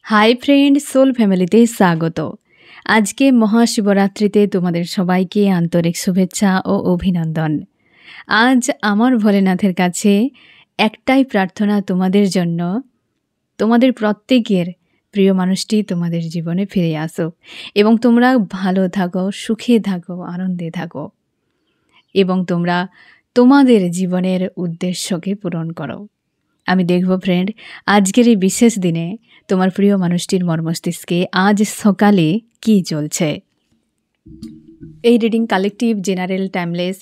Hi friend, soul ফ্যামিলিতে স্বাগত। আজকে মহাশিবরাত্রিতে তোমাদের সবাইকে আন্তরিক শুভেচ্ছা ও অভিনন্দন। আজ আমার ভোলেনাথের কাছে একটাই প্রার্থনা তোমাদের জন্য, তোমাদের প্রত্যেকের প্রিয় মানুষটি তোমাদের জীবনে ফিরে আসুক এবং তোমরা ভালো থাকো, সুখে থাকো, আনন্দে থাকো এবং তোমরা তোমাদের জীবনের উদ্দেশ্যকে পূরণ করো। আমি দেখব ফ্রেন্ড, আজকের এই বিশেষ দিনে তোমার প্রিয় মানুষটির মর্মস্তিষ্কে আজ সকালে কি চলছে। এই রিডিং কালেকটিভ, জেনারেল, টাইমলেস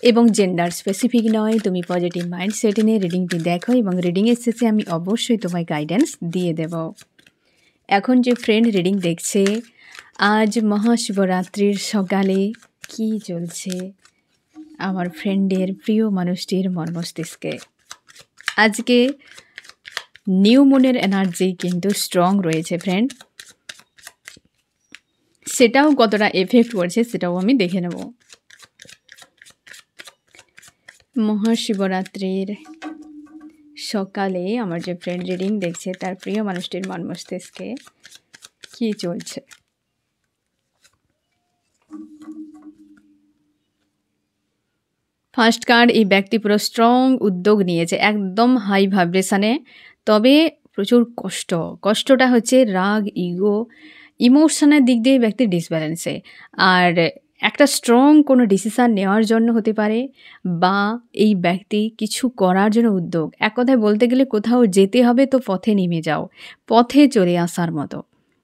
এবং জেন্ডার স্পেসিফিক নয়। তুমি পজিটিভ মাইন্ড সেট নিয়ে রিডিংটি দেখো এবং রিডিংয়ের শেষে আমি অবশ্যই তোমায় গাইডেন্স দিয়ে দেব। এখন যে ফ্রেন্ড রিডিং দেখছে, আজ মহাশিবরাত্রির সকালে কি চলছে আমার ফ্রেন্ডের প্রিয় মানুষটির মর্মস্তিষ্কে। আজকে নিউ মুনের এনার্জি কিন্তু স্ট্রং রয়েছে ফ্রেন্ড, সেটাও কতটা এফেক্ট করছে সেটাও আমি দেখে নেব। মহাশিবরাত্রির সকালে আমার যে ফ্রেন্ড রিডিং দেখছে তার প্রিয় মানুষটির মর্মস্তিষ্কে কি চলছে। ফার্স্ট কার্ড, এই ব্যক্তি পুরো স্ট্রং উদ্যোগ নিয়েছে, একদম হাই ভাইব্রেশনে, তবে প্রচুর কষ্টটা হচ্ছে রাগ, ইমোশনের দিক দিয়ে ব্যক্তি ডিসব্যালেন্সে। আর একটা স্ট্রং কোনো ডিসিশান নেওয়ার জন্য হতে পারে, বা এই ব্যক্তি কিছু করার জন্য উদ্যোগ। এক কথায় বলতে গেলে কোথাও যেতে হবে তো পথে নেমে যাও, পথে চলে আসার মতো,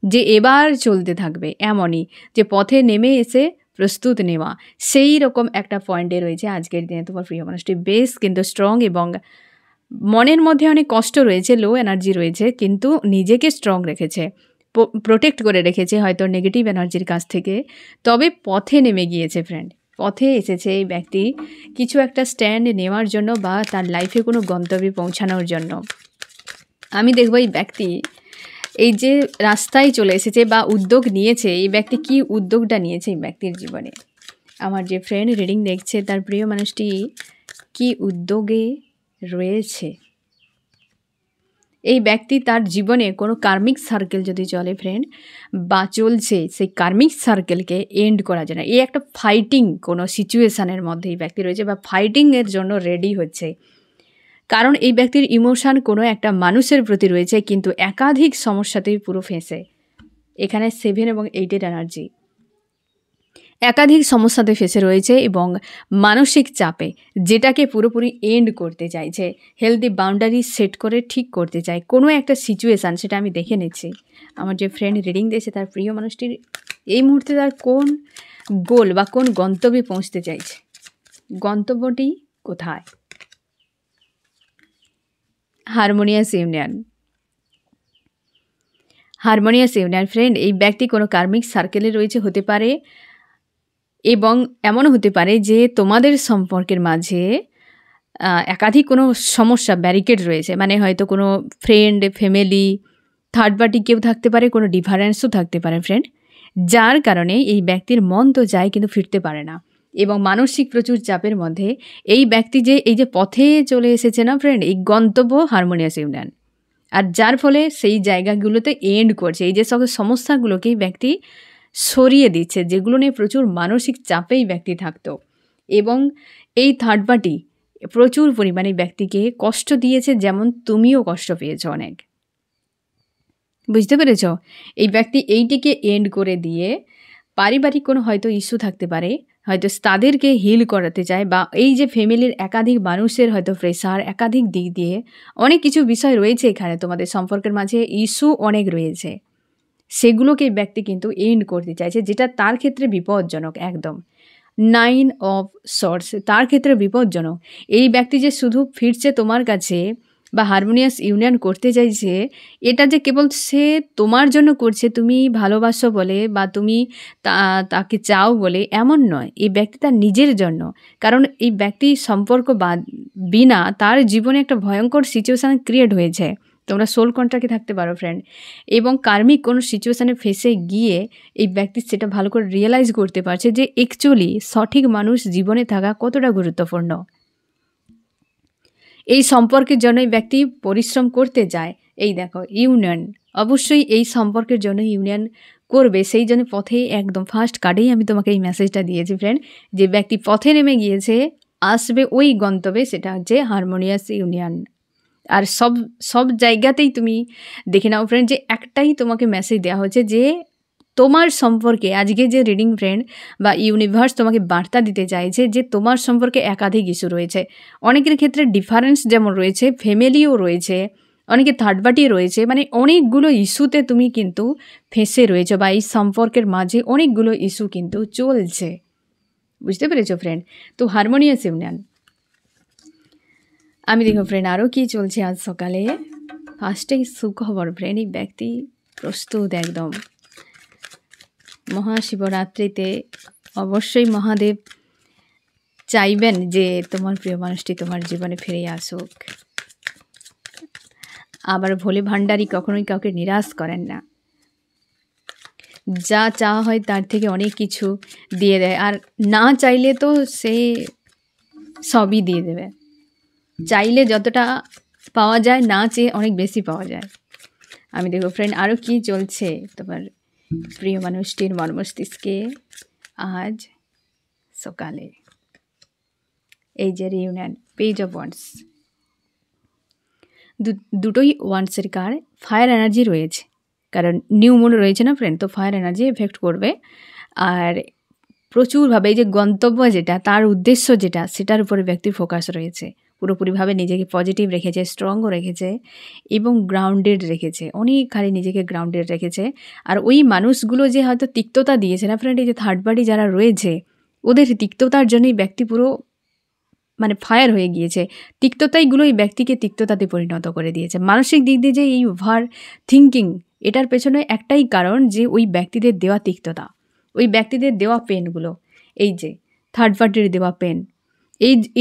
যে এবার চলতে থাকবে এমনই, যে পথে নেমে এসে প্রস্তুত নেওয়া, সেই রকম একটা পয়েন্টে রয়েছে আজকের দিনে তোমার প্রিয় মানুষটি। বেশ কিন্তু স্ট্রং এবং মনের মধ্যে অনেক কষ্ট রয়েছে, লো এনার্জি রয়েছে, কিন্তু নিজেকে স্ট্রং রেখেছে, প্রোটেক্ট করে রেখেছে হয়তো নেগেটিভ এনার্জির কাছ থেকে। তবে পথে নেমে গিয়েছে ফ্রেন্ড, পথে এসেছে এই ব্যক্তি কিছু একটা স্ট্যান্ড নেওয়ার জন্য বা তার লাইফে কোনো গন্তব্যে পৌঁছানোর জন্য। আমি দেখব এই ব্যক্তি এই যে রাস্তায় চলে এসেছে বা উদ্যোগ নিয়েছে, এই ব্যক্তি কি উদ্যোগটা নিয়েছে এই ব্যক্তির জীবনে। আমার যে ফ্রেন্ড রিডিং দেখছে তার প্রিয় মানুষটি কি উদ্যোগে রয়েছে। এই ব্যক্তি তার জীবনে কোনো কার্মিক সার্কেল যদি চলে ফ্রেন্ড বা চলছে, সেই কার্মিক সার্কেলকে এন্ড করার জন্য এই একটা ফাইটিং কোনো সিচুয়েশানের মধ্যে এই ব্যক্তি রয়েছে বা ফাইটিংয়ের জন্য রেডি হচ্ছে। কারণ এই ব্যক্তির ইমোশান কোনো একটা মানুষের প্রতি রয়েছে, কিন্তু একাধিক সমস্যাতেই পুরো ফেঁসে। এখানে 7 এবং 8-এর এনার্জি, একাধিক সমস্যাতে ফেসে রয়েছে এবং মানসিক চাপে, যেটাকে পুরোপুরি এন্ড করতে চাইছে, হেলদি বাউন্ডারি সেট করে ঠিক করতে চায় কোনো একটা সিচুয়েশান, সেটা আমি দেখে নিচ্ছি। আমার যে ফ্রেন্ড রিডিং দিয়েছে তার প্রিয় মানুষটির এই মুহূর্তে তার কোন গোল বা কোন গন্তব্যে পৌঁছতে চাইছে, গন্তব্যটি কোথায়। হারমোনিয়াস ইউনিয়ন ফ্রেন্ড, এই ব্যক্তি কোনো কার্মিক সার্কেলে রয়েছে হতে পারে, এবং এমনও হতে পারে যে তোমাদের সম্পর্কের মাঝে একাধিক কোনো সমস্যা, ব্যারিকেড রয়েছে, মানে হয়তো কোনো ফ্রেন্ড, ফ্যামিলি, থার্ড পার্টি কেউ থাকতে পারে, কোনো ডিফারেন্সও থাকতে পারে ফ্রেন্ড, যার কারণে এই ব্যক্তির মন তো যায় কিন্তু ফিরতে পারে না এবং মানসিক প্রচুর চাপের মধ্যে এই ব্যক্তি যে এই যে পথে চলে এসেছে না ফ্রেন্ড, এই গন্তব্য হারমোনিয়াস ইউনিয়ন, আর যার ফলে সেই জায়গাগুলোতে এন্ড করছে, এই যে সব সমস্যাগুলোকেই ব্যক্তি সরিয়ে দিচ্ছে, যেগুলো নিয়ে প্রচুর মানসিক চাপেই ব্যক্তি থাকতো। এবং এই থার্ড পার্টি প্রচুর পরিমাণে ব্যক্তিকে কষ্ট দিয়েছে, যেমন তুমিও কষ্ট পেয়েছো অনেক, বুঝতে পেরেছ। এই ব্যক্তি এইটিকে এন্ড করে দিয়ে পারিবারিক কোনো হয়তো ইস্যু থাকতে পারে, হয়তো তাদেরকে হিল করাতে চায়, বা এই যে ফ্যামিলির একাধিক মানুষের হয়তো প্রেশার, একাধিক দিক দিয়ে অনেক কিছু বিষয় রয়েছে এখানে, তোমাদের সম্পর্কের মাঝে ইস্যু অনেক রয়েছে, সেগুলোকে ব্যক্তি কিন্তু এন্ড করতে চাইছে, যেটা তার ক্ষেত্রে বিপজ্জনক একদম। 9 অফ সর্টস তার ক্ষেত্রে বিপজ্জনক। এই ব্যক্তি যে শুধু ফিরছে তোমার কাছে বা হারমোনিয়াস ইউনিয়ন করতে চাইছে, এটা যে কেবল সে তোমার জন্য করছে, তুমি ভালোবাসো বলে বা তুমি তাকে চাও বলে, এমন নয়। এই ব্যক্তি তার নিজের জন্য, কারণ এই ব্যক্তি সম্পর্ক বিনা তার জীবনে একটা ভয়ঙ্কর সিচুয়েশান ক্রিয়েট হয়েছে। তোমরা সোল কন্ট্রাক্টে থাকতে পারো ফ্রেন্ড, এবং কার্মিক কোনো সিচুয়েশানে ফেসে গিয়ে এই ব্যক্তি সেটা ভালো করে রিয়েলাইজ করতে পারছে যে অ্যাকচুয়ালি সঠিক মানুষ জীবনে থাকা কতটা গুরুত্বপূর্ণ। এই সম্পর্কের জন্য এই ব্যক্তি পরিশ্রম করতে যায়। এই দেখো ইউনিয়ন, অবশ্যই এই সম্পর্কের জন্য ইউনিয়ন করবে, সেই জন্য পথে একদম ফার্স্ট কার্ডেই আমি তোমাকে এই মেসেজটা দিয়েছি ফ্রেন্ড, যে ব্যক্তি পথে নেমে গিয়েছে আসবে ওই গন্তব্যে, সেটা হচ্ছে হারমোনিয়াস ইউনিয়ন। আর সব সব জায়গাতেই তুমি দেখে নাও ফ্রেন্ড যে একটাই তোমাকে মেসেজ দেওয়া হচ্ছে যে তোমার সম্পর্কে আজকে যে রিডিং ফ্রেন্ড বা ইউনিভার্স তোমাকে বার্তা দিতে চাইছে যে তোমার সম্পর্কে একাধিক ইস্যু রয়েছে। অনেকের ক্ষেত্রে ডিফারেন্স যেমন রয়েছে, ফ্যামিলিও রয়েছে, অনেকে থার্ড পার্টি রয়েছে, মানে অনেকগুলো ইস্যুতে তুমি কিন্তু ফেঁসে রয়েছো বা এই সম্পর্কের মাঝে অনেকগুলো ইস্যু কিন্তু চলছে। বুঝতে পেরেছো ফ্রেন্ড? তো হারমোনিয়াস ইউনিয়ন আমি দেখো ফ্রেন্ড আরও কি চলছে আজ সকালে। ফার্স্টেই সুখবর ফ্রেন্ড, এই ব্যক্তি প্রস্তুত একদম। মহাশিবরাত্রিতে অবশ্যই মহাদেব চাইবেন যে তোমার প্রিয় মানুষটি তোমার জীবনে ফিরে আসুক। আবার ভোলে ভাণ্ডারী কখনোই কাউকে নিরাশ করেন না, যা চাওয়া হয় তার থেকে অনেক কিছু দিয়ে দেয়, আর না চাইলে তো সে সবই দিয়ে দেবে। চাইলে যতটা পাওয়া যায়, না চেয়ে অনেক বেশি পাওয়া যায়। আমি দেখো ফ্রেন্ড আরও কি চলছে তোমার প্রিয় মানুষটির মর্মস্তিষ্কে আজ সকালে। এই যে রিউনিয়ন, পেজ অফ ওয়ান্ডস, দুটোই ওয়ান্ডসের কার ফায়ার এনার্জি রয়েছে, কারণ নিউ মুন রয়েছে না ফ্রেন্ড, তো ফায়ার এনার্জি এফেক্ট করবে। আর প্রচুরভাবে এই যে গন্তব্য যেটা, তার উদ্দেশ্য যেটা, সেটার উপরে ব্যক্তির ফোকাস রয়েছে। পুরোপুরিভাবে নিজেকে পজিটিভ রেখেছে, স্ট্রংও রেখেছে এবং গ্রাউন্ডেড রেখেছে, অনেকখানি নিজেকে গ্রাউন্ডেড রেখেছে। আর ওই মানুষগুলো যে হয়তো তিক্ততা দিয়েছে না ফ্রেন্ড, এই যে থার্ড পার্টি যারা রয়েছে, ওদের তিক্ততার জন্যই ব্যক্তি পুরো মানে ফায়ার হয়ে গিয়েছে। তিক্ততাইগুলো এই ব্যক্তিকে তিক্ততাতে পরিণত করে দিয়েছে। মানসিক দিক দিয়ে যে এই ওভার থিঙ্কিং, এটার পেছনে একটাই কারণ যে ওই ব্যক্তিদের দেওয়া তিক্ততা, ওই ব্যক্তিদের দেওয়া পেনগুলো, এই যে থার্ড পার্টির দেওয়া পেন,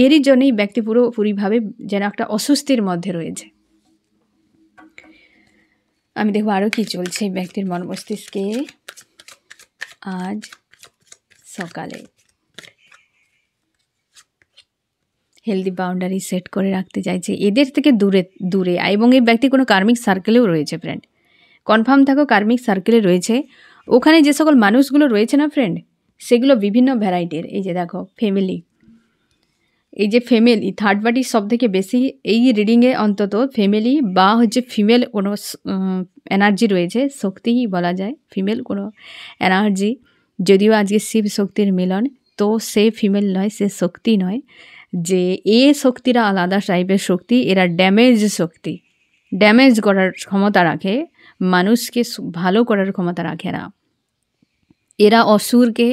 এরই জন্যই ব্যক্তি পুরোপুরিভাবে যেন একটা অস্বস্তির মধ্যে রয়েছে। আমি দেখব আরও কি চলছে ব্যক্তির মন মস্তিষ্কে আজ সকালে। হেলদি বাউন্ডারি সেট করে রাখতে চাইছে এদের থেকে দূরে দূরে, এবং এই ব্যক্তি কোনো কার্মিক সার্কেলেও রয়েছে ফ্রেন্ড। কনফার্ম থাকো কার্মিক সার্কেলে রয়েছে। ওখানে যে সকল মানুষগুলো রয়েছে না ফ্রেন্ড, সেগুলো বিভিন্ন ভ্যারাইটির। এই যে দেখো ফ্যামিলি, এই যে ফ্যামিলি থার্ড পার্টি সব থেকে বেশি এই রিডিংয়ে অন্তত ফ্যামিলি বা হচ্ছে ফিমেল কোনো এনার্জি রয়েছে, শক্তিই বলা যায়, ফিমেল কোনো এনার্জি। যদিও আজকে শিব শক্তির মিলন, তো সে ফিমেল নয়, সে শক্তি নয়, যে এ শক্তিরা আলাদা টাইপের শক্তি। এরা ড্যামেজ শক্তি, ড্যামেজ করার ক্ষমতা রাখে, মানুষকে ভালো করার ক্ষমতা রাখে না। এরা অসুরকে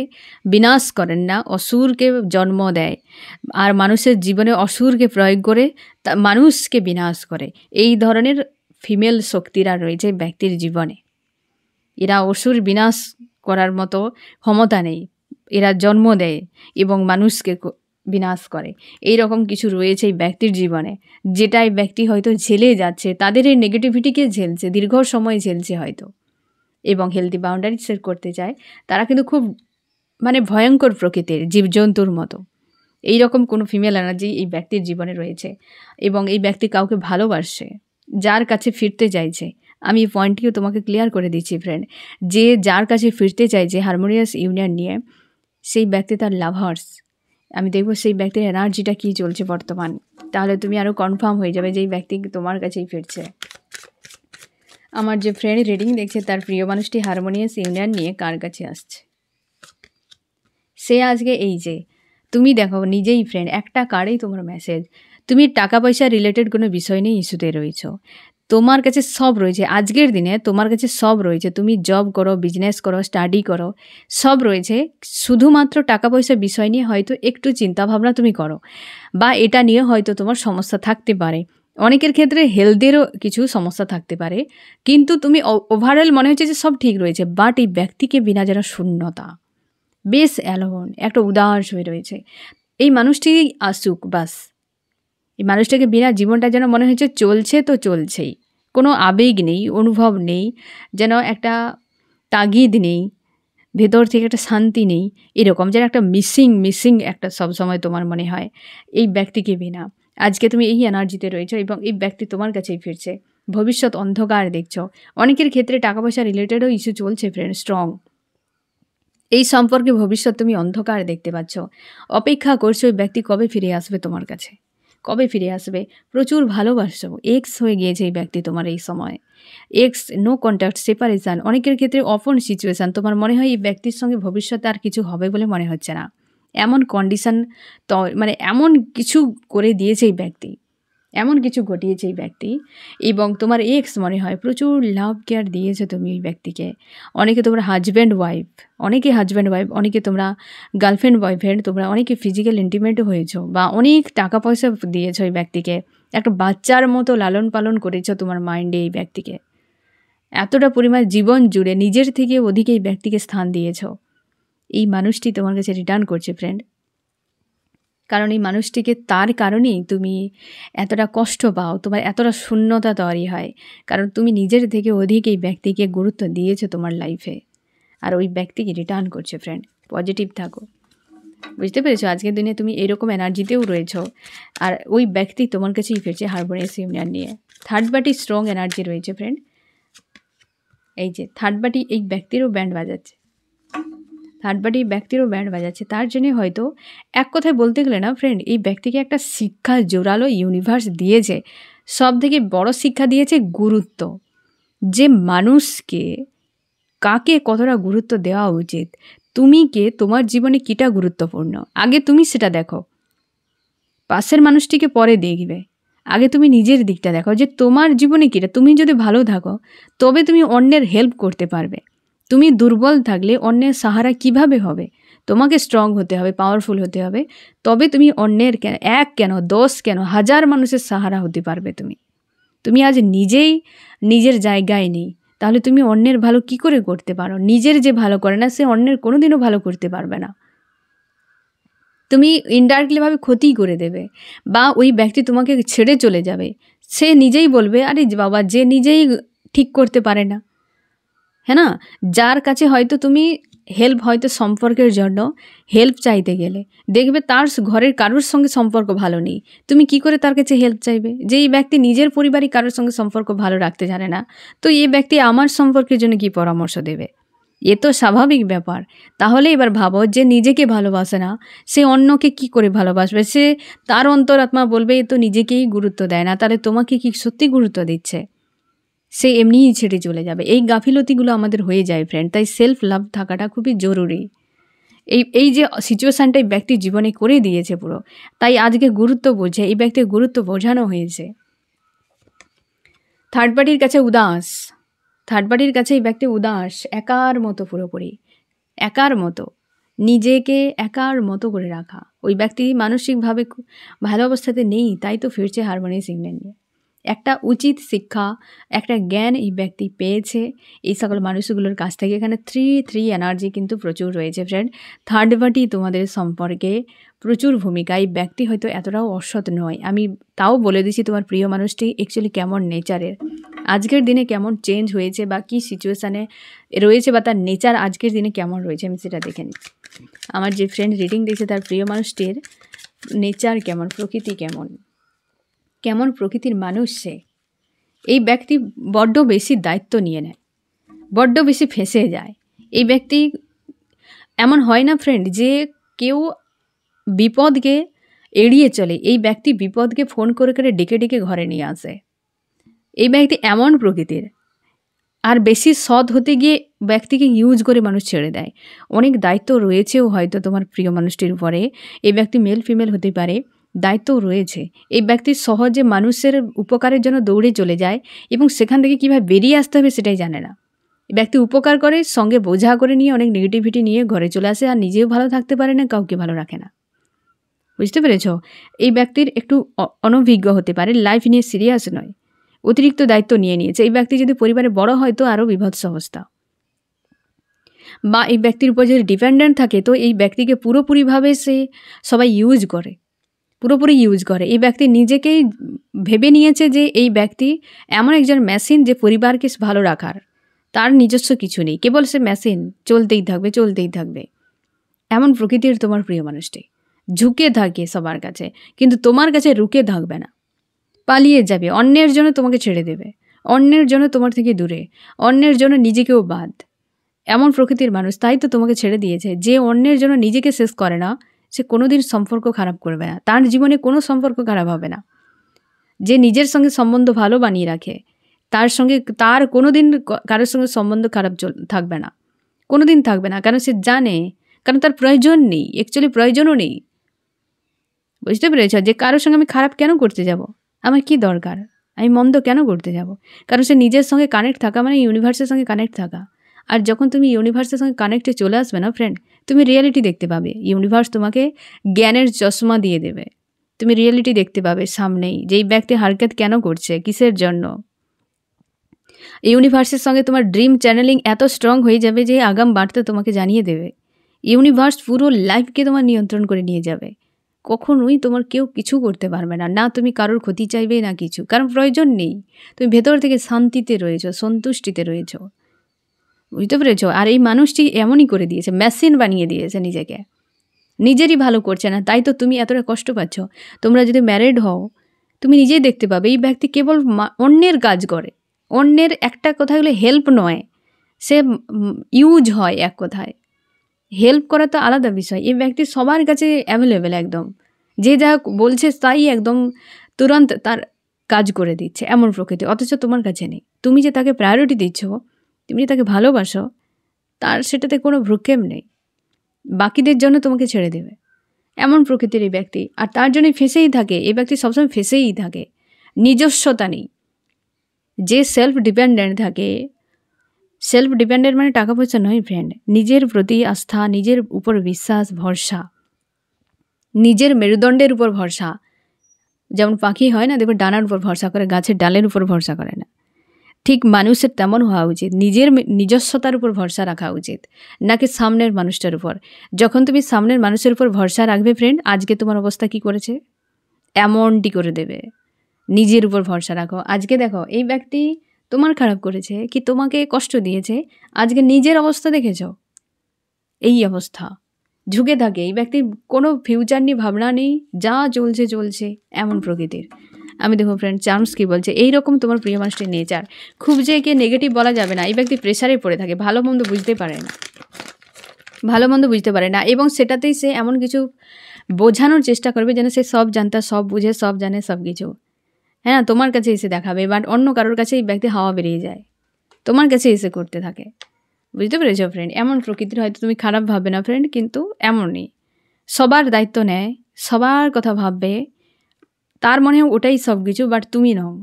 বিনাশ করেন না, অসুরকে জন্ম দেয়, আর মানুষের জীবনে অসুরকে প্রয়োগ করে মানুষকে বিনাশ করে। এই ধরনের ফিমেল শক্তিরা রয়েছে ব্যক্তির জীবনে। এরা অসুর বিনাশ করার মতো ক্ষমতা নেই, এরা জন্ম দেয় এবং মানুষকে বিনাশ করে। এই রকম কিছু রয়েছে এই ব্যক্তির জীবনে, যেটাই ব্যক্তি হয়তো ঝেলে যাচ্ছে, তাদের এই নেগেটিভিটিকে ঝেলছে, দীর্ঘ সময় ঝেলছে হয়তো, এবং হেলদি বাউন্ডারি সেট করতে চায়। তারা কিন্তু খুব মানে ভয়ঙ্কর প্রকৃতির, জীবজন্তুর মতো। এই রকম কোনো ফিমেল এনার্জি এই ব্যক্তির জীবনে রয়েছে, এবং এই ব্যক্তি কাউকে ভালোবাসে, যার কাছে ফিরতে চাইছে। আমি এই পয়েন্টটিও তোমাকে ক্লিয়ার করে দিচ্ছি ফ্রেন্ড, যে যার কাছে ফিরতে চাইছে হারমোনিয়াস ইউনিয়ন নিয়ে, সেই ব্যক্তি তার লাভার্স। আমি দেখব সেই ব্যক্তির এনার্জিটা কী চলছে বর্তমান, তাহলে তুমি আরও কনফার্ম হয়ে যাবে যে এই ব্যক্তি তোমার কাছেই ফিরছে। আমার যে ফ্রেন্ড রিডিং দেখছে, তার প্রিয় মানুষটি হারমোনিয়াস ইউনিয়ন নিয়ে কার কাছে আসছে। সে আজকে এই যে তুমি দেখো নিজেই ফ্রেন্ড, একটা কার্ডেই তোমার মেসেজ, তুমি টাকা পয়সা রিলেটেড কোনো বিষয় নিয়ে ইস্যুতে রয়েছো, তোমার কাছে সব রয়েছে আজকের দিনে, তোমার কাছে সব রয়েছে। তুমি জব করো, বিজনেস করো, স্টাডি করো, সব রয়েছে। শুধুমাত্র টাকা পয়সা বিষয় নিয়ে হয়তো একটু চিন্তাভাবনা তুমি করো, বা এটা নিয়ে হয়তো তোমার সমস্যা থাকতে পারে। অনেকের ক্ষেত্রে হেলথেরও কিছু সমস্যা থাকতে পারে, কিন্তু তুমি ওভারঅল মনে হচ্ছে যে সব ঠিক রয়েছে, বাট এই ব্যক্তিকে বিনা যেন শূন্যতা, বেশ অ্যালোন, একটা উদাস হয়ে রয়েছে। এই মানুষটি আসুক বাস, এই মানুষটাকে বিনা জীবনটা যেন মনে হচ্ছে চলছে তো চলছেই, কোনো আবেগ নেই, অনুভব নেই, যেন একটা তাগিদ নেই, ভেতর থেকে একটা শান্তি নেই, এরকম যেন একটা মিসিং একটা সবসময় তোমার মনে হয় এই ব্যক্তিকে বিনা। আজকে তুমি এই এনার্জিতে রয়েছো এবং এই ব্যক্তি তোমার কাছেই ফিরছে। ভবিষ্যৎ অন্ধকার দেখছো। অনেকের ক্ষেত্রে টাকা পয়সা রিলেটেডও ইস্যু চলছে ফ্রেন্ড, স্ট্রং। এই সম্পর্কে ভবিষ্যৎ তুমি অন্ধকার দেখতে পাচ্ছ। অপেক্ষা করছো ওই ব্যক্তি কবে ফিরে আসবে তোমার কাছে, কবে ফিরে আসবে। প্রচুর ভালোবাসছো, এক্স হয়ে গিয়েছে এই ব্যক্তি তোমার এই সময়। এক্স, নো কন্ট্যাক্ট, সেপারেশান, অনেকের ক্ষেত্রে অপন সিচুয়েশান। তোমার মনে হয় এই ব্যক্তির সঙ্গে ভবিষ্যতে আর কিছু হবে বলে মনে হচ্ছে না। এমন কন্ডিশান, মানে এমন কিছু করে দিয়েছে এই ব্যক্তি, এমন কিছু ঘটিয়েছে এই ব্যক্তি। এবং তোমার এক্স মনে হয় প্রচুর লাভ কেয়ার দিয়েছে তুমি ওই ব্যক্তিকে। অনেকে তোমরা হাজব্যান্ড ওয়াইফ, অনেকে হাজব্যান্ড ওয়াইফ, অনেকে তোমরা গার্লফ্রেন্ড বয়ফ্রেন্ড, তোমরা অনেকে ফিজিক্যাল ইন্টিমেটও হয়েছো, বা অনেক টাকা পয়সা দিয়েছো এই ব্যক্তিকে। একটা বাচ্চার মতো লালন পালন করেছো তোমার মাইন্ডে এই ব্যক্তিকে। এতটা পরিমাণ জীবন জুড়ে নিজের থেকে অধিক এই ব্যক্তিকে স্থান দিয়েছো। এই মানুষটি তোমার কাছে রিটার্ন করছে ফ্রেন্ড। কারণ এই মানুষটিকে, তার কারণেই তুমি এতটা কষ্ট পাও, তোমার এতটা শূন্যতা তৈরি হয়, কারণ তুমি নিজের থেকে অধিক এই ব্যক্তিকে গুরুত্ব দিয়েছো তোমার লাইফে। আর ওই ব্যক্তিকে রিটার্ন করছে ফ্রেন্ড। পজিটিভ থাকো, বুঝতে পেরেছো? আজকের দিনে তুমি এরকম এনার্জিতেও রয়েছো, আর ওই ব্যক্তি তোমার কাছেই ফিরছে হারমোনিয়াস ইউনিয়ন নিয়ে। থার্ড পার্টি স্ট্রং এনার্জি রয়েছে ফ্রেন্ড। এই যে থার্ড পার্টি এই ব্যক্তিরও ব্যান্ড বাজাচ্ছে, থার্ড পার্টি ব্যক্তিরও ব্যান্ড বাজাচ্ছে। তার জন্যে হয়তো এক কথায় বলতে গেলে না ফ্রেন্ড, এই ব্যক্তিকে একটা শিক্ষা জোরালো ইউনিভার্স দিয়েছে। সব থেকে বড় শিক্ষা দিয়েছে গুরুত্ব, যে মানুষকে কাকে কতটা গুরুত্ব দেওয়া উচিত। তুমি কে, তোমার জীবনে কীটা গুরুত্বপূর্ণ, আগে তুমি সেটা দেখো, পাশের মানুষটিকে পরে দেখবে। আগে তুমি নিজের দিকটা দেখো, যে তোমার জীবনে কীটা। তুমি যদি ভালো থাকো তবে তুমি অন্যের হেল্প করতে পারবে। তুমি দুর্বল থাকলে অন্যের সাহারা কিভাবে হবে? তোমাকে স্ট্রং হতে হবে, পাওয়ারফুল হতে হবে, তবে তুমি অন্যের এক কেন 10 কেন 1000 মানুষের সাহারা হতে পারবে। তুমি আজ নিজেই নিজের জায়গায় নেই, তাহলে তুমি অন্যের ভালো কি করে করতে পারো? নিজের যে ভালো করে না সে অন্যের কোনোদিনও ভালো করতে পারবে না। তুমি ইনডাইরেক্টলিভাবে ক্ষতি করে দেবে, বা ওই ব্যক্তি তোমাকে ছেড়ে চলে যাবে। সে নিজেই বলবে, আরে বাবা, যে নিজেই ঠিক করতে পারে না, হ্যাঁ না, যার কাছে হয়তো তুমি হেল্প, হয়তো সম্পর্কের জন্য হেল্প চাইতে গেলে দেখবে তার ঘরের কারোর সঙ্গে সম্পর্ক ভালো নেই, তুমি কি করে তার কাছে হেল্প চাইবে? যে এই ব্যক্তি নিজের পরিবারই কারোর সঙ্গে সম্পর্ক ভালো রাখতে জানে না, তো এই ব্যক্তি আমার সম্পর্কের জন্য কি পরামর্শ দেবে? এ তো স্বাভাবিক ব্যাপার। তাহলে এবার ভাবো, যে নিজেকে ভালোবাসে না সে অন্যকে কি করে ভালোবাসবে? সে তার অন্তরাত্মা বলবে এ তো নিজেকেই গুরুত্ব দেয় না, তাহলে তোমাকে কি সত্যি গুরুত্ব দিচ্ছে? সে এমনিই ছেড়ে চলে যাবে। এই গাফিলতিগুলো আমাদের হয়ে যায় ফ্রেন্ড। তাই সেলফ লাভ থাকাটা খুবই জরুরি। এই যে সিচুয়েশানটা এই ব্যক্তির জীবনে করে দিয়েছে পুরো, তাই আজকে গুরুত্ব বোঝে, এই ব্যক্তির গুরুত্ব বোঝানো হয়েছে। থার্ড পার্টির কাছে উদাস, থার্ড পার্টির কাছে এই ব্যক্তি উদাস, একার মতো, পুরোপুরি একার মতো, নিজেকে একার মতো করে রাখা। ওই ব্যক্তি মানসিকভাবে ভালো অবস্থাতে নেই, তাই তো ফিরছে হারমোনিয়াস ইউনিয়ন নিয়ে। একটা উচিত শিক্ষা, একটা জ্ঞান এই ব্যক্তি পেয়েছে এই সকল মানুষগুলোর কাছ থেকে। এখানে 3 এনার্জি কিন্তু প্রচুর রয়েছে ফ্রেন্ড। থার্ড পার্টি তোমাদের সম্পর্কে প্রচুর ভূমিকা। এই ব্যক্তি হয়তো এতটাও অসৎ নয়, আমি তাও বলে দিচ্ছি তোমার প্রিয় মানুষটি অ্যাকচুয়ালি কেমন নেচারের, আজকের দিনে কেমন চেঞ্জ হয়েছে, বা কী সিচুয়েশানে রয়েছে, বা তার নেচার আজকের দিনে কেমন রয়েছে, আমি সেটা দেখে নিচ্ছি। আমার যে ফ্রেন্ড রিডিং দিয়েছে তার প্রিয় মানুষটির নেচার কেমন, প্রকৃতি কেমন, কেমন প্রকৃতির মানুষ সে। এই ব্যক্তি বড্ড বেশি দায়িত্ব নিয়ে নেয়, বড্ড বেশি ফেঁসে যায়। এই ব্যক্তি এমন হয় না ফ্রেন্ড যে কেউ বিপদকে এড়িয়ে চলে, এই ব্যক্তি বিপদকে ফোন করে করে ডেকে ডেকে ঘরে নিয়ে আসে। এই ব্যক্তি এমন প্রকৃতির। আর বেশি সৎ হতে গিয়ে ব্যক্তিকে ইউজ করে মানুষ ছেড়ে দেয়। অনেক দায়িত্ব রয়েছেও হয়তো তোমার প্রিয় মানুষটির উপরে। এই ব্যক্তি মেল ফিমেল হতে পারে, দায়িত্বও রয়েছে। এই ব্যক্তি সহজে মানুষের উপকারের জন্য দৌড়ে চলে যায় এবং সেখান থেকে কীভাবে বেরিয়ে আসতে হবে সেটাই জানে না। এই ব্যক্তি উপকার করে, সঙ্গে বোঝা করে নিয়ে অনেক নেগেটিভিটি নিয়ে ঘরে চলে আসে, আর নিজেও ভালো থাকতে পারে না, কাউকে ভালো রাখে না। বুঝতে পেরেছ? এই ব্যক্তির একটু অনভিজ্ঞ হতে পারে, লাইফ নিয়ে সিরিয়াস নয়, অতিরিক্ত দায়িত্ব নিয়ে নিয়েছে। এই ব্যক্তি যদি পরিবারে বড় হয় তো আরও বিভৎস অবস্থা, বা এই ব্যক্তির উপর যদি ডিপেন্ডেন্ট থাকে তো এই ব্যক্তিকে পুরোপুরিভাবে সে সবাই ইউজ করে, পুরোপুরি ইউজ করে। এই ব্যক্তি নিজেকেই ভেবে নিয়েছে যে এই ব্যক্তি এমন একজন মেশিন যে পরিবারকে ভালো রাখার, তার নিজস্ব কিছু নেই, কেবল সে মেশিন, চলতেই থাকবে চলতেই থাকবে। এমন প্রকৃতির তোমার প্রিয় মানুষটি, ঝুঁকে থাকে সবার কাছে, কিন্তু তোমার কাছে রুকে থাকবে না, পালিয়ে যাবে, অন্যের জন্য তোমাকে ছেড়ে দেবে, অন্যের জন্য তোমার থেকে দূরে, অন্যের জন্য নিজেকেও বাদ, এমন প্রকৃতির মানুষ। তাই তো তোমাকে ছেড়ে দিয়েছে। যে অন্যের জন্য নিজেকে শেষ করে না, সে কোনোদিন সম্পর্ক খারাপ করবে না, তার জীবনে কোনো সম্পর্ক খারাপ হবে না। যে নিজের সঙ্গে সম্বন্ধ ভালো বানিয়ে রাখে, তার কোনোদিন কারোর সঙ্গে সম্বন্ধ খারাপ থাকবে না, কোনোদিন থাকবে না। কারণ সে জানে, কারণ তার প্রয়োজন নেই, অ্যাকচুয়ালি প্রয়োজনও নেই। বুঝতে পেরেছ? যে কারোর সঙ্গে আমি খারাপ কেন করতে যাব, আমার কি দরকার, আমি মন্দ কেন করতে যাব? কারণ সে নিজের সঙ্গে কানেক্ট থাকা মানে ইউনিভার্সের সঙ্গে কানেক্ট থাকা। আর যখন তুমি ইউনিভার্সের সঙ্গে কানেক্টে চলে আসবে না ফ্রেন্ড, তুমি রিয়েলিটি দেখতে পাবে। ইউনিভার্স তোমাকে জ্ঞানের চশমা দিয়ে দেবে, তুমি রিয়েলিটি দেখতে পাবে সামনেই, যে এই ব্যক্তি হারকত কেন করছে, কিসের জন্য। ইউনিভার্সের সঙ্গে তোমার ড্রিম চ্যানেলিং এত স্ট্রং হয়ে যাবে যে আগাম বার্তা তোমাকে জানিয়ে দেবে। ইউনিভার্স পুরো লাইফকে তোমার নিয়ন্ত্রণ করে নিয়ে যাবে। কখনোই তোমার কেউ কিছু করতে পারবে না, না তুমি কারোর ক্ষতি চাইবে না কিছু, কারণ প্রয়োজন নেই। তুমি ভেতর থেকে শান্তিতে রয়েছো, সন্তুষ্টিতে রয়েছো। বুঝতে পেরেছো? আর এই মানুষটি এমনই করে দিয়েছে, মেশিন বানিয়ে দিয়েছে নিজেকে, নিজেরই ভালো করছে না, তাই তো তুমি এতটা কষ্ট পাচ্ছ। তোমরা যদি ম্যারিড হও, তুমি নিজেই দেখতে পাবে এই ব্যক্তি কেবল অন্যের কাজ করে, অন্যের একটা কথায় হলে হেল্প নয়, সে ইউজ হয়। এক কথায় হেল্প করা তো আলাদা বিষয়। এই ব্যক্তি সবার কাছে অ্যাভেলেবেল, একদম যে যা বলছে তাই একদম তুরন্ত তার কাজ করে দিচ্ছে, এমন প্রকৃতি। অথচ তোমার কাছে নেই। তুমি যে তাকে প্রায়োরিটি দিচ্ছ, তুমি যে তাকে ভালোবাসো, তার সেটাতে কোনো ভ্রুক্ষেপ নেই, বাকিদের জন্য তোমাকে ছেড়ে দেবে, এমন প্রকৃতির এই ব্যক্তি। আর তার জন্যই ফেঁসেই থাকে এই ব্যক্তি, সবসময় ফেঁসেই থাকে। নিজস্বতা নেই। যে সেলফ ডিপেন্ডেন্ট থাকে, সেলফ ডিপেন্ডেন্ট মানে টাকা পয়সা নয় ফ্রেন্ড, নিজের প্রতি আস্থা, নিজের উপর বিশ্বাস, ভরসা, নিজের মেরুদণ্ডের উপর ভরসা। যেমন পাখি হয় না, দেখো ডানার উপর ভরসা করে, গাছের ডালের উপর ভরসা করে না। ঠিক মানুষের তেমন হওয়া উচিত, নিজের নিজস্বতার উপর ভরসা রাখা উচিত, নাকি সামনের মানুষটার উপর। যখন তুমি সামনের মানুষের উপর ভরসা রাখবে ফ্রেন্ড, আজকে তোমার অবস্থা কি করেছে, এমনটি করে দেবে। নিজের উপর ভরসা রাখো। আজকে দেখো এই ব্যক্তি তোমার খারাপ করেছে কি তোমাকে কষ্ট দিয়েছে, আজকে নিজের অবস্থা দেখেছ, এই অবস্থা। ঝুঁকে থাকে এই ব্যক্তির, কোনো ফিউচার নিয়ে ভাবনা নেই, যা চলছে চলছে, এমন প্রকৃতির। আমি দেখো ফ্রেন্ড, চার্মস কি বলছে, এইরকম তোমার প্রিয় মানুষটির নেচার। খুব যে একে নেগেটিভ বলা যাবে না, এই ব্যক্তি প্রেশারে পড়ে থাকে, ভালো মন্দ বুঝতে পারে না, ভালো মন্দ বুঝতে পারে না, এবং সেটাতেই সে এমন কিছু বোঝানোর চেষ্টা করবে যেন সে সব জানতা, সব বুঝে, সব জানে, সব কিছু। হ্যাঁ, তোমার কাছে এসে দেখাবে, বাট অন্য কারোর কাছে এই ব্যক্তি হাওয়া বেরিয়ে যায়, তোমার কাছে এসে করতে থাকে। বুঝতে পেরেছ ফ্রেন্ড? এমন প্রকৃতির। হয়তো তুমি খারাপ ভাববে না ফ্রেন্ড, কিন্তু এমনই সবার দায়িত্ব নেয়, সবার কথা ভাববে, তার মনে হয় ওটাই সব কিছু, বাট তুমি নও।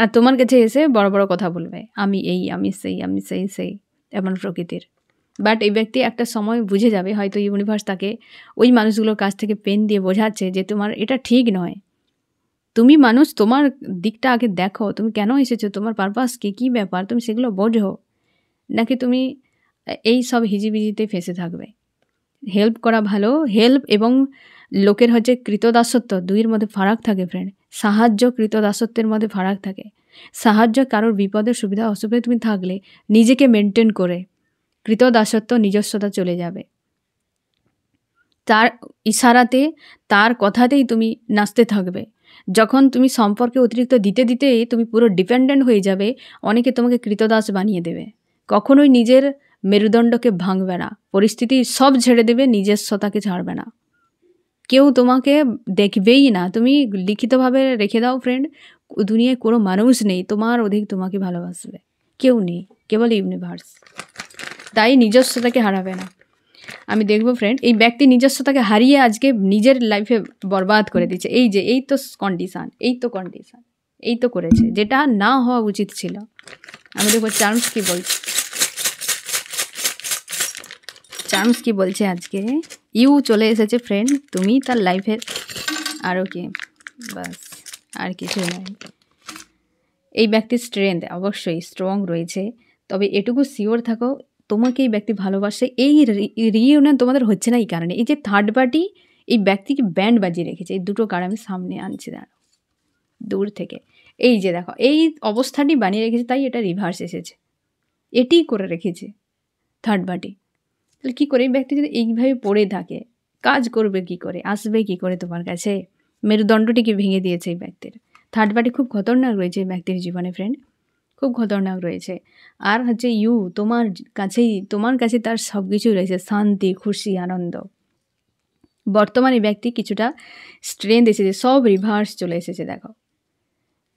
আর তোমার কাছে এসে বড় বড় কথা বলবে, আমি এই, আমি সেই, আমি সেই, এমন প্রকৃতির। বাট এই ব্যক্তি একটা সময় বুঝে যাবে, হয়তো ইউনিভার্স তাকে ওই মানুষগুলোর কাছ থেকে পেন দিয়ে বোঝাচ্ছে যে তোমার এটা ঠিক নয়। তুমি মানুষ, তোমার দিকটা আগে দেখো, তুমি কেন এসেছো, তোমার পারপাস কী ব্যাপার, তুমি সেগুলো বোঝো, নাকি তুমি এই সব হিজিবিজিতে ফেসে থাকবে। হেল্প করা ভালো, হেল্প এবং লোকের হচ্ছে কৃতদাসত্ব, দুইয়ের মধ্যে ফারাক থাকে ফ্রেন্ড। সাহায্য কৃতদাসত্বের মধ্যে ফারাক থাকে। সাহায্য কারোর বিপদের সুবিধা অসুবিধা তুমি থাকলে নিজেকে মেনটেন করে, কৃতদাসত্ব নিজস্বতা চলে যাবে। তার ইশারাতে, তার কথাতেই তুমি নাচতে থাকবে। যখন তুমি সম্পর্কে অতিরিক্ত দিতে দিতেই তুমি পুরো ডিপেন্ডেন্ট হয়ে যাবে, অনেকে তোমাকে কৃতদাস বানিয়ে দেবে। কখনোই নিজের মেরুদণ্ডকে ভাঙবে না, পরিস্থিতি সব ছেড়ে দেবে, নিজস্বতাকে ছাড়বে না। কেউ তোমাকে দেখবেই না, তুমি লিখিতভাবে রেখে দাও ফ্রেন্ড, দুনিয়ায় কোনো মানুষ নেই তোমার অধিক তোমাকে ভালোবাসবে, কেউ নেই, কেবল ইউনিভার্স। তাই নিজস্বতাকে হারাবে না। আমি দেখবো ফ্রেন্ড, এই ব্যক্তি নিজস্বতাকে হারিয়ে আজকে নিজের লাইফে বরবাদ করে দিচ্ছে। এই তো কন্ডিশান, এই তো করেছে, যেটা না হওয়া উচিত ছিল। আমি দেখবো চার্মস কি বলছে, চার্মস কি বলছে আজকে। ইউ চলে এসেছে ফ্রেন্ড, তুমি তার লাইফের আরও কি, বাস আর কিছু নয়। এই ব্যক্তির স্ট্রেংথ অবশ্যই স্ট্রং রয়েছে, তবে এটুকু শিওর থাকো তোমাকে এই ব্যক্তি ভালোবাসে। এই রিইউনিয়ন তোমাদের হচ্ছে না এই কারণে, এই যে থার্ড পার্টি এই ব্যক্তিকে ব্যান্ড বাজিয়ে রেখেছে। এই দুটো কারণ আমি সামনে আনছি দাঁড়াও দূর থেকে। এই যে দেখো এই অবস্থাটি বানিয়ে রেখেছে, তাই এটা রিভার্স এসেছে, এটি করে রেখেছে থার্ড পার্টি। তাহলে কী করে এই ব্যক্তি যদি এইভাবে পড়ে থাকে, কাজ করবে কি করে, আসবে কি করে তোমার কাছে? মেরুদণ্ডটিকে ভেঙে দিয়েছে এই ব্যক্তির। থার্ড পার্টি খুব খতরনাক রয়েছে এই ব্যক্তির জীবনে ফ্রেন্ড। খুব খতরনাক রয়েছে। আর হচ্ছে তোমার কাছে তার সব কিছুই রয়েছে, শান্তি, খুশি, আনন্দ। বর্তমানে ব্যক্তি কিছুটা স্ট্রেংথ এসেছে, সব রিভার্স চলে এসেছে দেখো।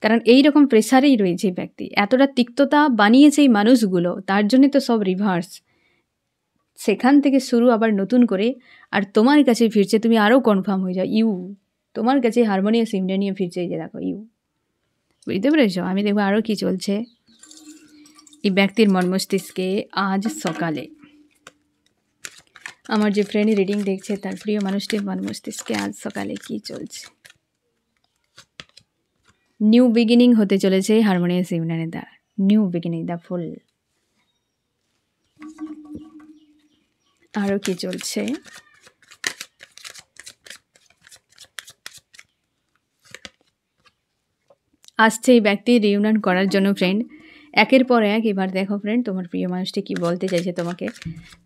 কারণ এই রকম প্রেসারেই রয়েছে এই ব্যক্তি, এতটা তিক্ততা বানিয়েছে এই মানুষগুলো, তার জন্যে তো সব রিভার্স। সেখান থেকে শুরু আবার নতুন করে, আর তোমার কাছে ফিরছে, তুমি আরও কনফার্ম হয়ে যাও। তোমার কাছে হারমোনিয়াস ইউনিয়ন নিয়ে ফিরছে, এই যে দেখো বুঝতে পেরেছ? আমি দেখবো আরও কি চলছে এই ব্যক্তির মন মস্তিষ্কে আজ সকালে। আমার যে ফ্রেন্ড রিডিং দেখছে তার প্রিয় মানুষটির মন মস্তিষ্কে আজ সকালে কি চলছে। নিউ বিগিনিং হতে চলেছে হারমোনিয়াস ইউনিয়নের দ্বারা, নিউ বিগিনিং, দ্য ফুল। আরও কি চলছে? আসছে এই ব্যক্তি রিউনিয়ন করার জন্য ফ্রেন্ড, একের পর এক। এবার দেখো ফ্রেন্ড, তোমার প্রিয় মানুষটি কি বলতে চাইছে তোমাকে।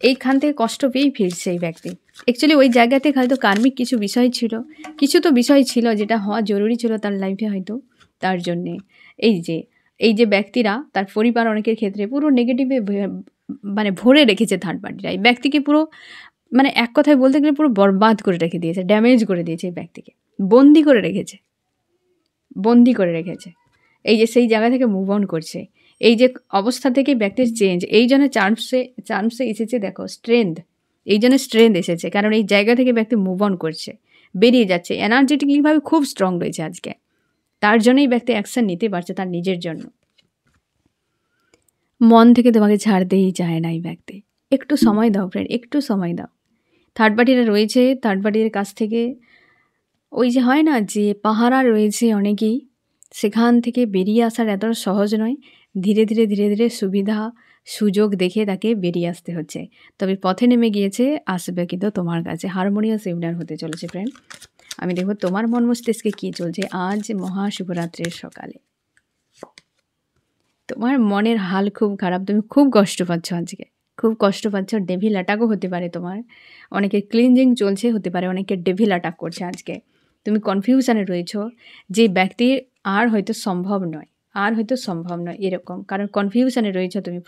এইখান থেকে কষ্ট পেয়েই ফিরছে এই ব্যক্তি। অ্যাকচুয়ালি ওই জায়গাতে হয়তো কার্মিক কিছু বিষয় ছিল, কিছু তো বিষয় ছিল যেটা হওয়া জরুরি ছিল তার লাইফে হয়তো, তার জন্যে এই যে ব্যক্তিরা, তার পরিবার অনেকের ক্ষেত্রে পুরো নেগেটিভে মানে ভরে রেখেছে থার্ড পার্টিরা। এই ব্যক্তিকে পুরো মানে এক কথায় বলতে গেলে পুরো বরবাদ করে রেখে দিয়েছে, ড্যামেজ করে দিয়েছে এই ব্যক্তিকে, বন্দি করে রেখেছে। এই যে সেই জায়গা থেকে মুভ অন করছে, এই যে অবস্থা থেকে ব্যক্তির চেঞ্জ, এই জন্য চার্মসে এসেছে দেখো স্ট্রেংথ, এই জন্য স্ট্রেংথ এসেছে। কারণ এই জায়গা থেকে ব্যক্তি মুভ অন করছে, বেরিয়ে যাচ্ছে, এনার্জেটিকলিভাবে খুব স্ট্রং রয়েছে আজকে। তার জন্যই ব্যক্তি অ্যাকশন নিতে পারছে তার নিজের জন্য। মন থেকে তোমাকে ছাড়তেই চায় না এই ব্যক্তি। একটু সময় দাও ফ্রেন্ড, একটু সময় দাও। থার্ড পার্টিরা রয়েছে, থার্ড পার্টির কাছ থেকে ওই যে হয় না যে পাহারা রয়েছে অনেকেই, সেখান থেকে বেরিয়ে আসার এতটা সহজ নয়। ধীরে ধীরে সুবিধা সুযোগ দেখে তাকে বেরিয়ে আসতে হচ্ছে। তবে পথে নেমে গিয়েছে, আসবে কিন্তু তোমার কাছে। হারমোনিয়াস ইউনিয়ন হতে চলেছে ফ্রেন্ড। আমি দেখব তোমার মন মস্তিষ্কে কী চলছে আজ মহাশিবরাত্রির সকালে। তোমার মনের হাল খুব খারাপ, তুমি খুব কষ্ট পাচ্ছ আজকে, খুব কষ্ট পাচ্ছ। ডেভিল অ্যাটাকও হতে পারে তোমার, অনেকের ক্লিনজিং চলছে, হতে পারে অনেকের ডেভিল অ্যাটাক করছে আজকে। তুমি কনফিউশনে রয়েছ যে ব্যক্তি আর হয়তো সম্ভব নয় এরকম, কারণ কনফিউশনে রয়েছ তুমি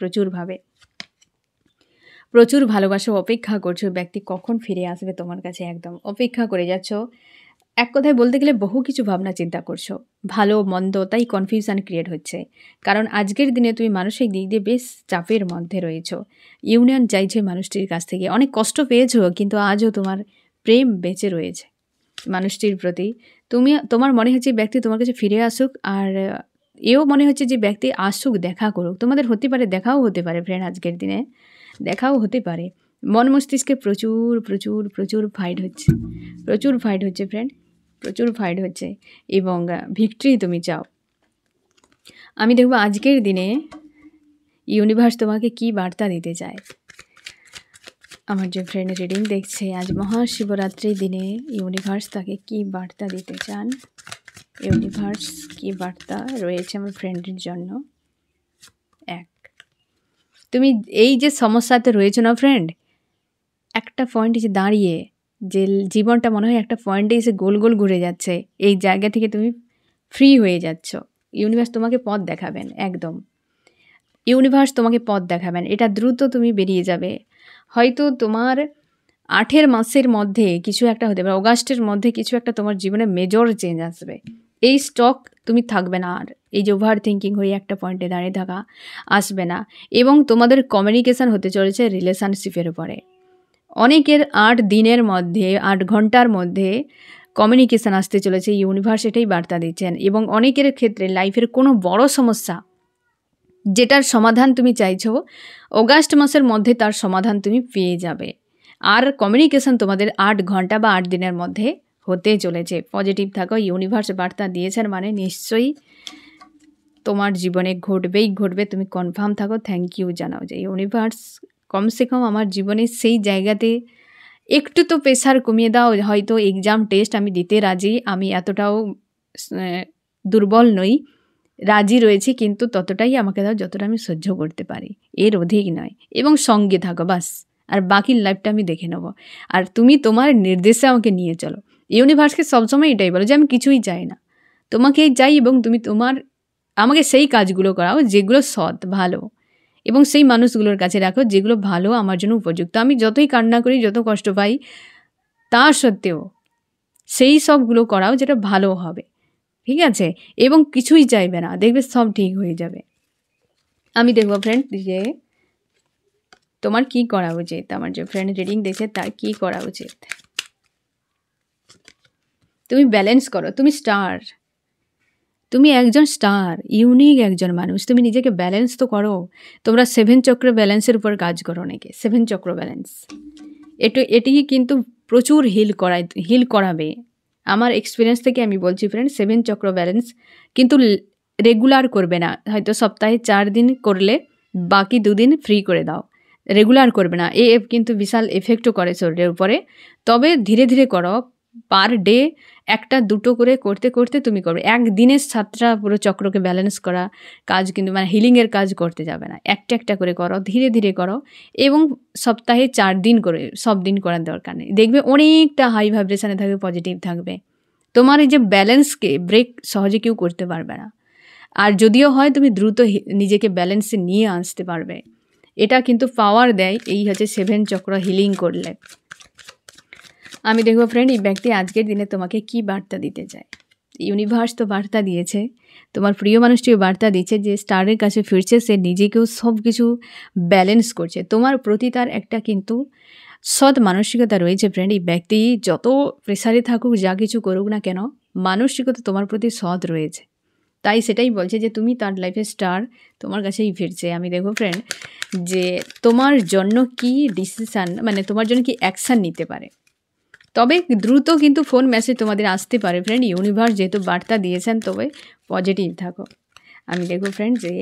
প্রচুর ভালোবাসা অপেক্ষা করছো, ব্যক্তি কখন ফিরে আসবে তোমার কাছে, একদম অপেক্ষা করে যাচ্ছ। এক কথায় বলতে গেলে বহু কিছু ভাবনা চিন্তা করছো, ভালো মন্দ, তাই কনফিউশন ক্রিয়েট হচ্ছে। কারণ আজকের দিনে তুমি মানসিক দিক দিয়ে বেশ চাপের মধ্যে রয়েছো। ইউনিয়ন চাইছে মানুষটির কাছ থেকে, অনেক কষ্ট পেয়েছো, কিন্তু আজও তোমার প্রেম বেঁচে রয়েছে মানুষটির প্রতি। তোমার মনে হচ্ছে ব্যক্তি তোমার কাছে ফিরে আসুক, আর এও মনে হচ্ছে যে ব্যক্তি আসুক, দেখা করুক। তোমাদের হতে পারে, দেখাও হতে পারে ফ্রেন্ড, আজকের দিনে দেখাও হতে পারে। মন মস্তিষ্কে প্রচুর ফাইট হচ্ছে ফ্রেন্ড, প্রচুর ফাইট হচ্ছে, এবং ভিক্টরি তুমি চাও। আমি দেখব আজকের দিনে ইউনিভার্স তোমাকে কি বার্তা দিতে চায়। আমার যে ফ্রেন্ড রিডিং দেখছে, আজ মহাশিবরাত্রির দিনে ইউনিভার্স তাকে কি বার্তা দিতে চান, ইউনিভার্স কি বার্তা রয়েছে আমার ফ্রেন্ডের জন্য। তুমি এই যে সমস্যাতে রয়েছো না ফ্রেন্ড, একটা পয়েন্ট এসে দাঁড়িয়ে, যে জীবনটা মনে হয় একটা পয়েন্টে এসে গোল ঘুরে যাচ্ছে, এই জায়গা থেকে তুমি ফ্রি হয়ে যাচ্ছ। ইউনিভার্স তোমাকে পথ দেখাবেন, একদম ইউনিভার্স তোমাকে পথ দেখাবেন, এটা দ্রুত তুমি বেরিয়ে যাবে। হয়তো তোমার 8 মাসের মধ্যে কিছু একটা হতে পারে, অগাস্টের মধ্যে কিছু একটা তোমার জীবনে মেজর চেঞ্জ আসবে। এই স্টক তুমি থাকবে না, আর এই যে ওভার থিঙ্কিং হয়ে একটা পয়েন্টে দাঁড়িয়ে থাকা আসবে না। এবং তোমাদের কমিউনিকেশান হতে চলেছে রিলেশনশিপের উপরে। অনেকের 8 দিনের মধ্যে, 8 ঘন্টার মধ্যে কমিউনিকেশান আসতে চলেছে, ইউনিভার্স এটাই বার্তা দিচ্ছেন। এবং অনেকের ক্ষেত্রে লাইফের কোনো বড় সমস্যা যেটার সমাধান তুমি চাইছো, অগাস্ট মাসের মধ্যে তার সমাধান তুমি পেয়ে যাবে। আর কমিউনিকেশান তোমাদের 8 ঘন্টা বা 8 দিনের মধ্যে হতে চলেছে। পজিটিভ থাকো, ইউনিভার্স বার্তা দিয়েছেন মানে নিশ্চয়ই তোমার জীবনে ঘটবে, তুমি কনফার্ম থাকো। থ্যাংক ইউ জানাও যে ইউনিভার্স কমসে কম আমার জীবনে সেই জায়গাতে একটু তো প্রেশার কমিয়ে দাও। হয়তো এক্সাম টেস্ট আমি দিতে রাজি, আমি এতটাও দুর্বল নই, রাজি রয়েছি, কিন্তু ততটাই আমাকে দাও যতটা আমি সহ্য করতে পারি, এর অধিক নয়। এবং সঙ্গে থাকো বাস, আর বাকির লাইফটা আমি দেখে নেব। আর তুমি তোমার নির্দেশে আমাকে নিয়ে চলো। ইউনিভার্সকে সবসময় এটাই বলো যে আমি কিছুই চাই না, তোমাকেই চাই, এবং তুমি তোমার আমাকে সেই কাজগুলো করাও যেগুলো সৎ, ভালো, এবং সেই মানুষগুলোর কাছে রাখো যেগুলো ভালো, আমার জন্য উপযুক্ত। আমি যতই কান্না করি, যত কষ্ট পাই, তা সত্ত্বেও সেই সবগুলো করাও যেটা ভালো হবে, ঠিক আছে? এবং কিছুই চাইবে না, দেখবে সব ঠিক হয়ে যাবে। আমি দেখবো ফ্রেন্ড যে তোমার কি করা উচিত, আমার যে ফ্রেন্ড রিডিং দেখছে তার কি করা উচিত। তুমি ব্যালেন্স করো, তুমি স্টার, তুমি একজন স্টার, ইউনিক একজন মানুষ, তুমি নিজেকে ব্যালেন্স তো করো। তোমরা 7 চক্র ব্যালেন্সের উপর কাজ করো নাকি? 7 চক্র ব্যালেন্স এটি কিন্তু প্রচুর হিল করাবে। আমার এক্সপিরিয়েন্স থেকে আমি বলছি ফ্রেন্ড, 7 চক্র ব্যালেন্স কিন্তু রেগুলার করবে না। হয়তো সপ্তাহে 4 দিন করলে বাকি 2 দিন ফ্রি করে দাও, রেগুলার করবে না। কিন্তু বিশাল এফেক্টও করে শরীরের উপরে। তবে ধীরে ধীরে করো, পার ডে 1-2 করে করতে করতে তুমি করবে। একদিনে 7টা পুরো চক্রকে ব্যালেন্স করা কাজ কিন্তু মানে হিলিংয়ের কাজ করতে যাবে না, একটা একটা করে করো, ধীরে ধীরে করো, এবং সপ্তাহে 4 দিন করে, সব দিন করার দরকার নেই। দেখবে অনেকটা হাই ভাইব্রেশনে থাকবে, পজিটিভ থাকবে। তোমার এই যে ব্যালেন্সকে ব্রেক সহজে কেউ করতে পারবে না। আর যদিও হয়, তুমি দ্রুত নিজেকে ব্যালেন্সে নিয়ে আসতে পারবে। এটা কিন্তু পাওয়ার দেয় এই হচ্ছে 7 চক্র হিলিং করলে। আমি দেখবো ফ্রেন্ড এই ব্যক্তি আজকের দিনে তোমাকে কি বার্তা দিতে চায়। ইউনিভার্স তো বার্তা দিয়েছে, তোমার প্রিয় মানুষটিও বার্তা দিচ্ছে যে স্টারের কাছে ফিরছে, সে নিজেকেও সব কিছু ব্যালেন্স করছে। তোমার প্রতি তার একটা কিন্তু সৎ মানসিকতা রয়েছে ফ্রেন্ড। এই ব্যক্তি যত প্রেসারে থাকুক, যা কিছু করুক না কেন, মানসিকতা তোমার প্রতি সৎ রয়েছে। তাই সেটাই বলছে যে তুমি তার লাইফে স্টার, তোমার কাছেই ফিরছে। আমি দেখো ফ্রেন্ড যে তোমার জন্য কি ডিসিশান, মানে তোমার জন্য কি অ্যাকশান নিতে পারে। তবে দ্রুত কিন্তু ফোন মেসেজ তোমাদের আসতে পারে ফ্রেন্ড। ইউনিভার্স যেহেতু বার্তা দিয়েছেন, তবে পজিটিভ থাকো। আমি দেখো ফ্রেন্ড যে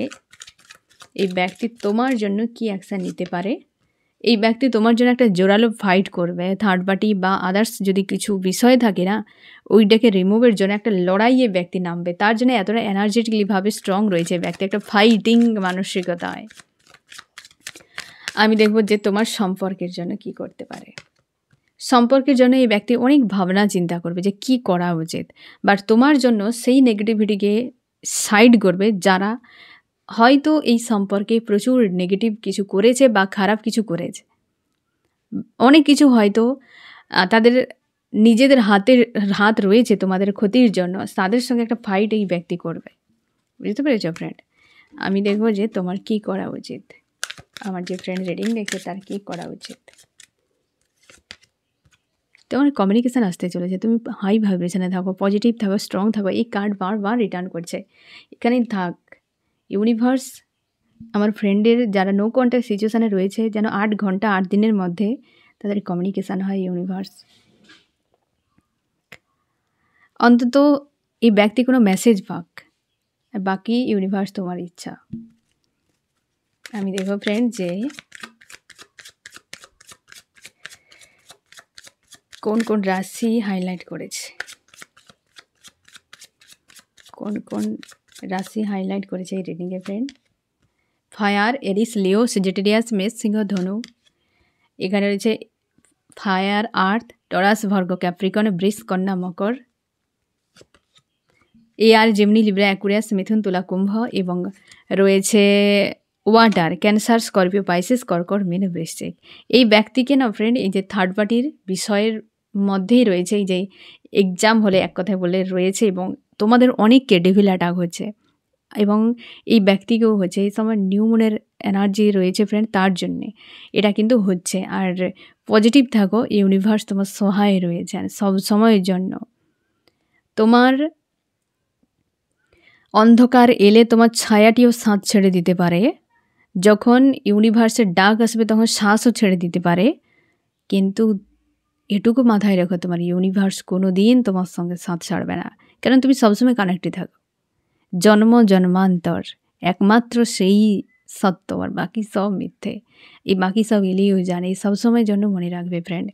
এই ব্যক্তি তোমার জন্য কি অ্যাকশান নিতে পারে। এই ব্যক্তি তোমার জন্য একটা জোরালো ফাইট করবে। থার্ড পার্টি বা আদার্স যদি কিছু বিষয় থাকে না, ওইটাকে রিমুভের জন্য একটা লড়াইয়ে ব্যক্তি নামবে। তার জন্য এতটা এনার্জেটিকলিভাবে স্ট্রং রয়েছে ব্যক্তি, একটা ফাইটিং মানসিকতায়। আমি দেখব যে তোমার সম্পর্কের জন্য কি করতে পারে। সম্পর্কের জন্য এই ব্যক্তি অনেক ভাবনা চিন্তা করবে যে কি করা উচিত, বাট তোমার জন্য সেই নেগেটিভিটিকে সাইড করবে যারা হয়তো এই সম্পর্কে প্রচুর নেগেটিভ কিছু করেছে বা খারাপ কিছু করেছে। অনেক কিছু হয়তো তাদের নিজেদের হাত রয়েছে তোমাদের ক্ষতির জন্য, তাদের সঙ্গে একটা ফাইট এই ব্যক্তি করবে। বুঝতে পেরেছ ফ্রেন্ড? আমি দেখবো যে তোমার কি করা উচিত। আমার যে ফ্রেন্ড রিডিং দেখছে তার কি করা উচিত। তোমার কমিউনিকেশান আসতে চলেছে, তুমি হাই ভাইব্রেশনে থাকো, পজিটিভ থাকো, স্ট্রং থাকো। এই কার্ড বারবার রিটার্ন করছে, এখানেই থাক। ইউনিভার্স আমার ফ্রেন্ডের যারা নো কন্ট্যাক্ট সিচুয়েশানে রয়েছে, যেন 8 ঘন্টা 8 দিনের মধ্যে তাদের কমিউনিকেশান হয়। ইউনিভার্স অন্তত এই ব্যক্তি কোনো মেসেজ পাক, বাকি ইউনিভার্স তোমার ইচ্ছা। আমি দেখো ফ্রেন্ড যে কোন কোন রাশি হাইলাইট করেছে, কোন কোন রাশি হাইলাইট করেছে এই রিডিংয়ে ফ্রেন্ড। ফায়ার, এরিস, লিও, সেজিটেরিয়াস, মেষ, সিংহ, ধনু। এখানে রয়েছে ফায়ার, আর্থ, টরাস, ভার্গ, ক্যাপ্রিকন, বৃষ, কন্যা, মকর। এয়ার, জেমিনি, লিব্রা, অ্যাকুয়ারিয়াস, মিথুন, তুলা, কুম্ভ। এবং রয়েছে ওয়াটার, ক্যান্সার, স্করপিও, পাইসিস, কর্কট, মীন, বৃশ্চিক। এই ব্যক্তিকে না ফ্রেন্ড এই যে থার্ড পার্টির বিষয়ের মধ্যেই রয়েছে, এই যে এক্সাম হলে এক কথায় বলে রয়েছে, এবং তোমাদের অনেককে ডেভিল অ্যাটাক হচ্ছে, এবং এই ব্যক্তিকেও হচ্ছে। এই সময় নিউ মুনের এনার্জি রয়েছে ফ্রেন্ড, তার জন্যে এটা কিন্তু হচ্ছে। আর পজিটিভ থাকো, ইউনিভার্স তোমার সহায় রয়েছে সব সময়ের জন্য। তোমার অন্ধকার এলে তোমার ছায়াটিও শ্বাস ছেড়ে দিতে পারে, যখন ইউনিভার্সের ডাক আসবে তখন শ্বাসও ছেড়ে দিতে পারে। কিন্তু এটুকু মাথায় রেখো, তোমার ইউনিভার্স কোনো দিন তোমার সঙ্গে সাথ ছাড়বে না, কারণ তুমি সবসময় কানেক্টেড থাকো। জন্ম জন্মান্তর একমাত্র সেই সত্য, আর বাকি সব মিথ্যে। এই বাকি সব এলিও জানে, সবসময়ের জন্য মনে রাখবে ফ্রেন্ড।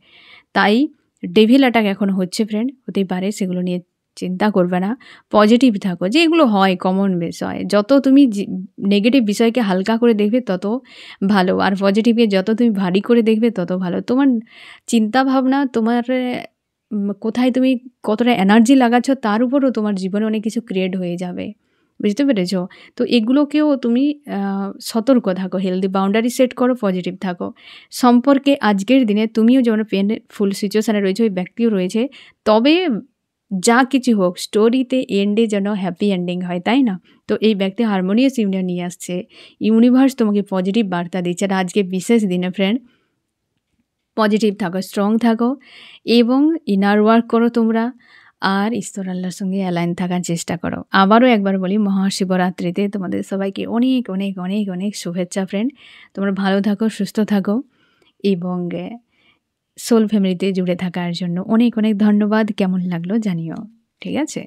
তাই ডেভিল অ্যাটাক এখন হচ্ছে ফ্রেন্ড, হতেই পারে, সেগুলো নিয়ে চিন্তা করবে না, পজিটিভ থাকো। যে এগুলো হয় কমন বিষয়, যত তুমি নেগেটিভ বিষয়কে হালকা করে দেখবে তত ভালো, আর পজিটিভকে যত তুমি ভারী করে দেখবে তত ভালো। তোমার চিন্তা ভাবনা, তোমার কোথায় তুমি কতটা এনার্জি লাগাচ্ছ তার উপরও তোমার জীবনে অনেক কিছু ক্রিয়েট হয়ে যাবে। বুঝতে পেরেছ? তো এগুলোকেও তুমি সতর্ক থাকো, হেলদি বাউন্ডারি সেট করো, পজিটিভ থাকো। সম্পর্কে আজকের দিনে তুমিও যেমন পেইনফুল সিচুয়েশনে রয়েছে, ওই ব্যক্তিও রয়েছে। তবে যা কিছু হোক স্টোরিতে এন্ডে যেন হ্যাপি এন্ডিং হয়, তাই না? তো এই ব্যক্তি হারমোনিয়াস ইউনিয়ন নিয়ে আসছে। ইউনিভার্স তোমাকে পজিটিভ বার্তা দিচ্ছে। আর আজকে বিশেষ দিনে ফ্রেন্ড পজিটিভ থাকো, স্ট্রং থাকো এবং ইনার ওয়ার্ক করো তোমরা। আর ঈশ্বর আল্লাহর সঙ্গে অ্যালাইন থাকার চেষ্টা করো। আবারও একবার বলি, মহাশিবরাত্রিতে তোমাদের সবাইকে অনেক অনেক অনেক অনেক শুভেচ্ছা ফ্রেন্ড। তোমরা ভালো থাকো, সুস্থ থাকো এবং সোল ফ্যামিলিতে জুড়ে থাকার জন্য অনেক অনেক ধন্যবাদ। কেমন লাগলো জানিও, ঠিক আছে?